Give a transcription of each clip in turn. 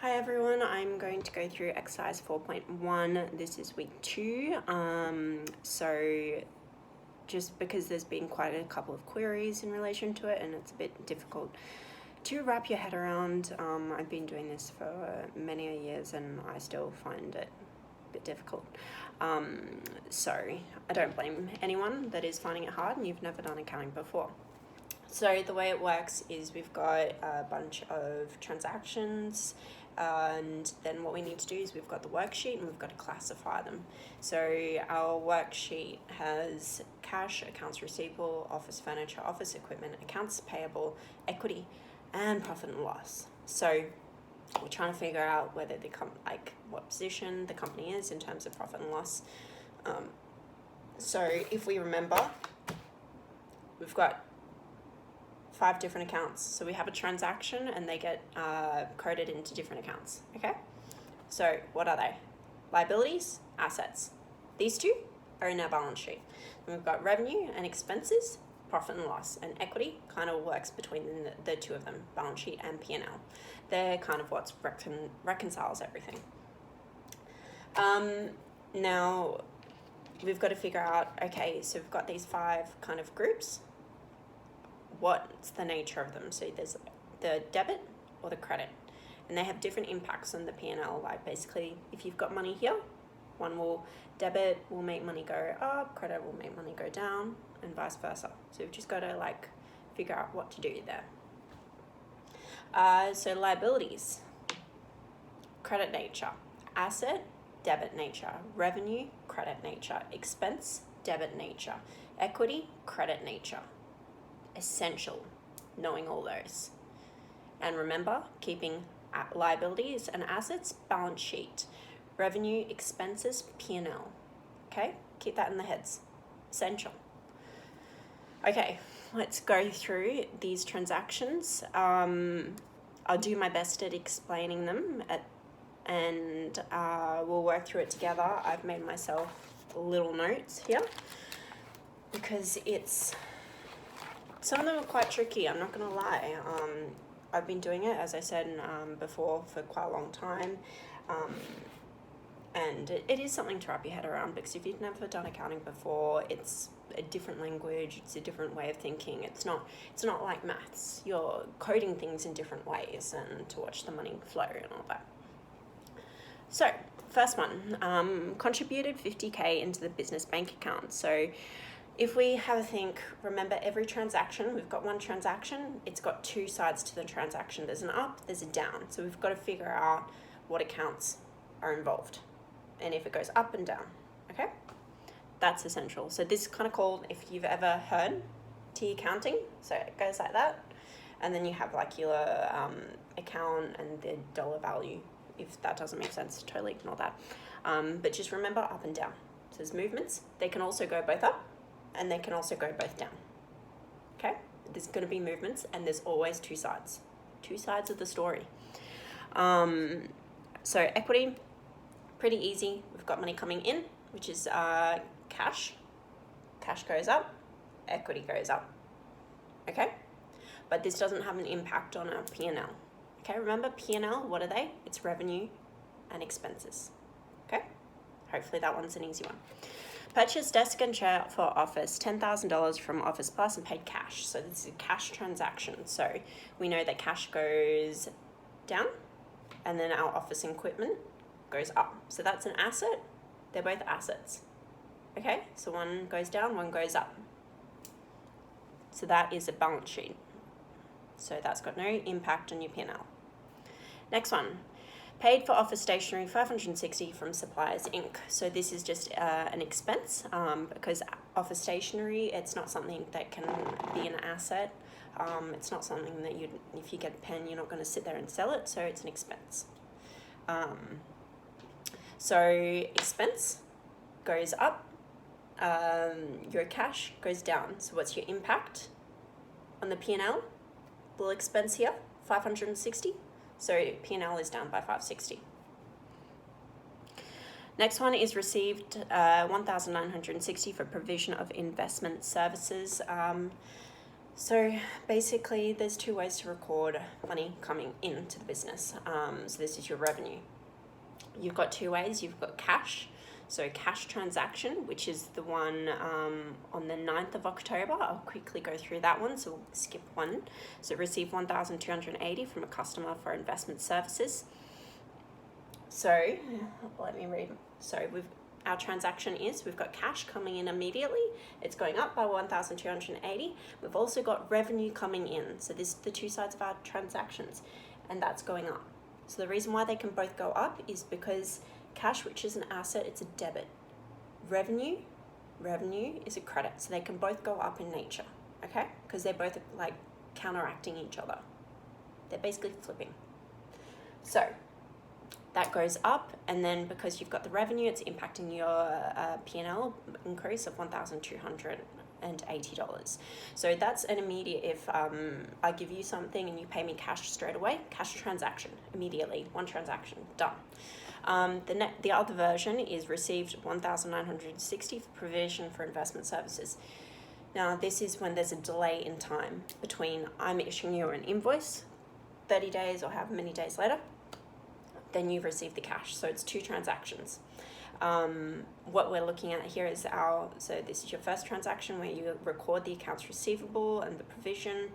Hi everyone, I'm going to go through exercise 4.1. This is week 2. So just because there's been quite a couple of queries in relation to it and it's a bit difficult to wrap your head around. I've been doing this for many years and I still find it a bit difficult. So I don't blame anyone that is finding it hard and you've never done accounting before. So the way it works is we've got a bunch of transactions, and then what we need to do is we've got the worksheet and we've got to classify them. So our worksheet has cash, accounts receivable, office furniture, office equipment, accounts payable, equity, and profit and loss. So we're trying to figure out whether what position the company is in terms of profit and loss. So if we remember, we've got 5 different accounts. So we have a transaction and they get coded into different accounts, okay? So what are they? Liabilities, assets. These two are in our balance sheet. And we've got revenue and expenses, profit and loss, and equity kind of works between the two of them, balance sheet and P&L. They're kind of what reconciles everything. Now, we've got to figure out, okay, so we've got these 5 kind of groups. What's the nature of them? So there's the debit or the credit, and they have different impacts on the P&L. Like basically, if you've got money here, debit will make money go up, credit will make money go down, and vice versa. So we've just got to figure out what to do there. So liabilities, credit nature, asset, debit nature, revenue, credit nature, expense, debit nature, equity, credit nature. Essential knowing all those. And remember, keeping liabilities and assets balance sheet, revenue, expenses, P&L. Okay, keep that in the heads. Essential. Okay, let's go through these transactions. I'll do my best at explaining them and we'll work through it together. I've made myself little notes here because some of them are quite tricky, I'm not going to lie. I've been doing it, as I said before, for quite a long time. And it is something to wrap your head around because if you've never done accounting before, it's a different language, it's a different way of thinking. It's not like maths. You're coding things in different ways and to watch the money flow and all that. So, first one, contributed 50K into the business bank account. So, if we have a think, remember every transaction, we've got one transaction, it's got 2 sides to the transaction. There's an up, there's a down. So we've got to figure out what accounts are involved and if it goes up and down, okay? That's essential. So this is kind of called, if you've ever heard, T accounting. So it goes like that. And then you have your account and the dollar value. If that doesn't make sense, totally ignore that. But just remember up and down. So there's movements. They can also go both up and they can also go both down, okay? There's going to be movements and there's always 2 sides of the story. So equity, pretty easy. We've got money coming in, which is cash. Cash goes up, equity goes up, okay? But this doesn't have an impact on our P&L, okay? Remember P&L, what are they? It's revenue and expenses, okay? Hopefully that one's an easy one. Purchased desk and chair for office, $10,000 from Office Plus and paid cash. So this is a cash transaction. So we know that cash goes down and then our office equipment goes up. So that's an asset. They're both assets. Okay, so one goes down, one goes up. So that is a balance sheet. So that's got no impact on your P&L. Next one. Paid for office stationery, $560 from Suppliers Inc. So this is just an expense because office stationery, it's not something that can be an asset. It's not something that if you get a pen, you're not going to sit there and sell it. So it's an expense. So expense goes up, your cash goes down. So what's your impact on the P&L? Little expense here, $560. So P&L is down by $560. Next one is received $1,960 for provision of investment services. So basically, there's two ways to record money coming into the business. So this is your revenue. You've got two ways. You've got cash. So cash transaction, which is the one on the 9th of October. I'll quickly go through that one, so we'll skip one. So receive 1,280 from a customer for investment services. So let me read. So our transaction is, we've got cash coming in immediately. It's going up by 1,280. We've also got revenue coming in. So this is the two sides of our transactions, and that's going up. So the reason why they can both go up is because cash, which is an asset, it's a debit. Revenue is a credit. So they can both go up in nature, okay? Because they're both like counteracting each other. They're basically flipping. So that goes up, and then because you've got the revenue, it's impacting your P&L increase of $1,280. So that's an immediate, if I give you something and you pay me cash straight away, cash transaction, immediately, one transaction, done. The other version is received 1,960 for provision for investment services. Now this is when there's a delay in time between I'm issuing you an invoice, 30 days or however many days later, then you receive the cash. So it's two transactions. What we're looking at here is so this is your first transaction where you record the accounts receivable and the provision.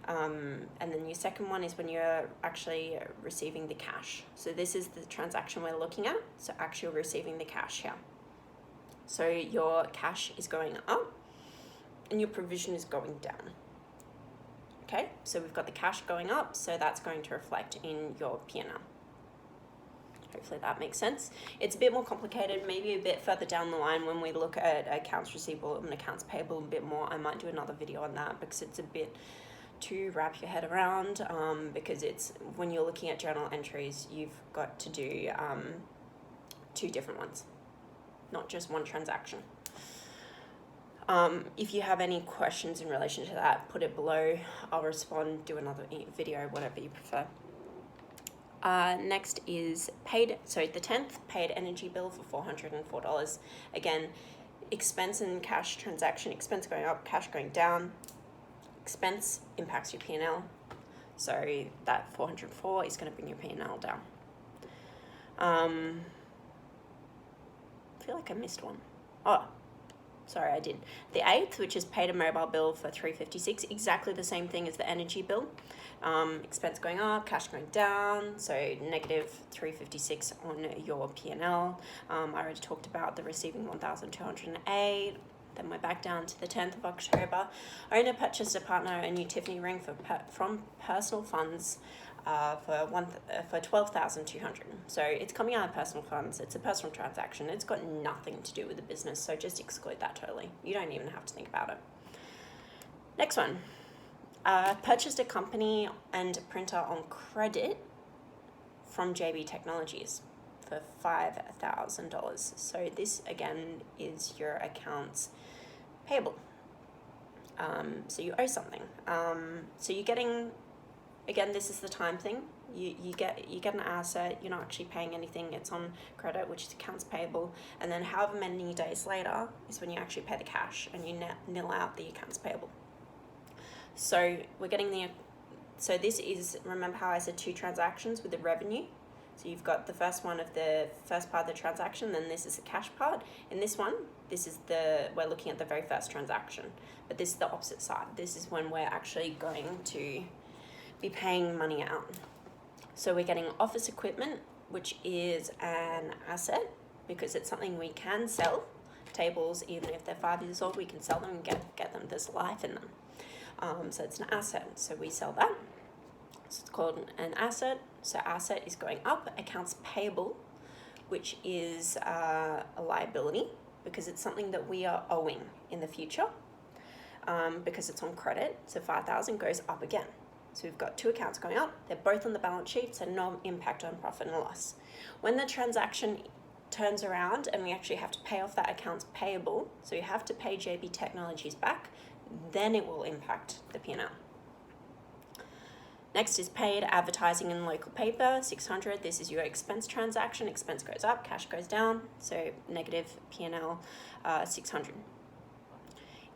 And then your second one is when you're actually receiving the cash. So this is the transaction we're looking at. So actually receiving the cash here. So your cash is going up and your provision is going down. Okay, so we've got the cash going up, so that's going to reflect in your P&L. Hopefully that makes sense. It's a bit more complicated, maybe a bit further down the line when we look at accounts receivable and accounts payable a bit more. I might do another video on that because it's a bit to wrap your head around, because it's when you're looking at journal entries, you've got to do two different ones, not just one transaction. If you have any questions in relation to that, put it below. I'll respond, do another video, whatever you prefer. Next is paid, so the 10th, paid energy bill for $404. Again, expense and cash transaction, expense going up, cash going down. Expense impacts your P&L. So that 404 is going to bring your P&L down. I feel like I missed one. Oh, sorry, I did. The 8th, which is paid a mobile bill for $356, exactly the same thing as the energy bill. Expense going up, cash going down, so negative $356 on your P&L. I already talked about the receiving 1,208. Then we're back down to the 10th of October. Owner purchased a partner a new Tiffany ring from personal funds for $12,200. So it's coming out of personal funds. It's a personal transaction. It's got nothing to do with the business. So just exclude that totally. You don't even have to think about it. Next one. Purchased a company and printer on credit from JB Technologies for $5,000. So this again is your accounts payable. So you owe something. So you're getting, again, this is the time thing. You get an asset. You're not actually paying anything. It's on credit, which is accounts payable, and then however many days later is when you actually pay the cash and you nil out the accounts payable. So we're getting so this is, remember how I said two transactions with the revenue? So you've got the first one of the first part of the transaction, then this is the cash part. In this one, we're looking at the very first transaction, but this is the opposite side. This is when we're actually going to be paying money out. So we're getting office equipment, which is an asset because it's something we can sell. Tables, even if they're 5 years old, we can sell them and get them. There's life in them. So it's an asset. So we sell that. So it's called an asset. So asset is going up. Accounts payable, which is a liability because it's something that we are owing in the future, because it's on credit. So 5,000 goes up again. So we've got two accounts going up. They're both on the balance sheet, so no impact on profit and loss. When the transaction turns around and we actually have to pay off that accounts payable, so you have to pay JB Technologies back, then it will impact the P&L. Next is paid advertising in local paper, $600. This is your expense transaction. Expense goes up, cash goes down, so negative P&L, $600.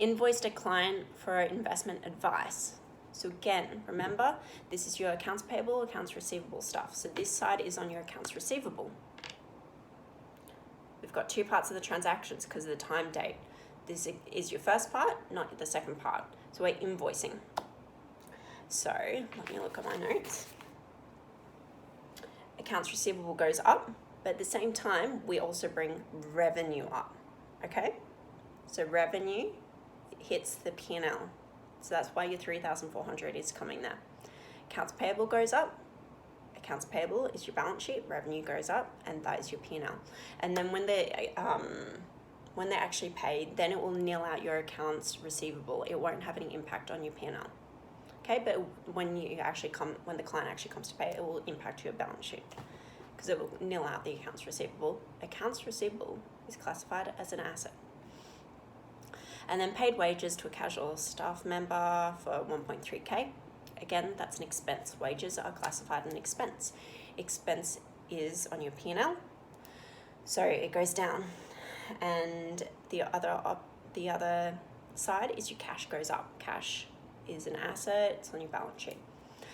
Invoiced a client for investment advice. So again, remember, this is your accounts payable, accounts receivable stuff. So this side is on your accounts receivable. We've got two parts of the transactions because of the time date. This is your first part, not the second part. So we're invoicing. So let me look at my notes. Accounts receivable goes up, but at the same time, we also bring revenue up, okay? So revenue hits the P&L. So that's why your 3,400 is coming there. Accounts payable goes up. Accounts payable is your balance sheet. Revenue goes up, and that is your P&L. And then when they're actually paid, then it will nil out your accounts receivable. It won't have any impact on your P&L. Okay, but when the client actually comes to pay, it will impact your balance sheet because it will nil out the accounts receivable. Accounts receivable is classified as an asset. And then paid wages to a casual staff member for 1.3K. Again, that's an expense. Wages are classified as an expense. Expense is on your P&L, so it goes down. And the other side is your cash goes up. Cash is an asset, it's on your balance sheet.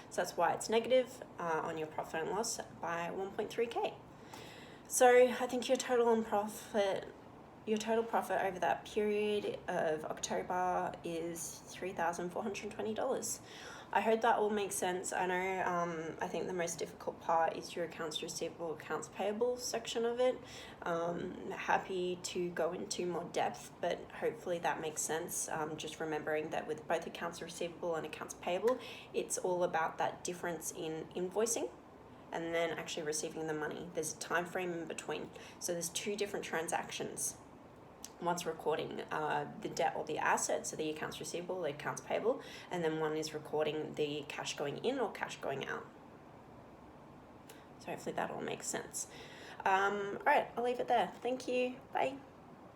So that's why it's negative on your profit and loss by 1.3K. So I think your total profit over that period of October is $3,420. I hope that all makes sense. I know I think the most difficult part is your accounts receivable, accounts payable section of it. Happy to go into more depth, but hopefully that makes sense. Just remembering that with both accounts receivable and accounts payable, it's all about that difference in invoicing and then actually receiving the money. There's a time frame in between. So there's two different transactions. One's recording the debt or the asset, so the accounts receivable, the accounts payable, and then one is recording the cash going in or cash going out. So hopefully that all makes sense. All right, I'll leave it there. Thank you. Bye.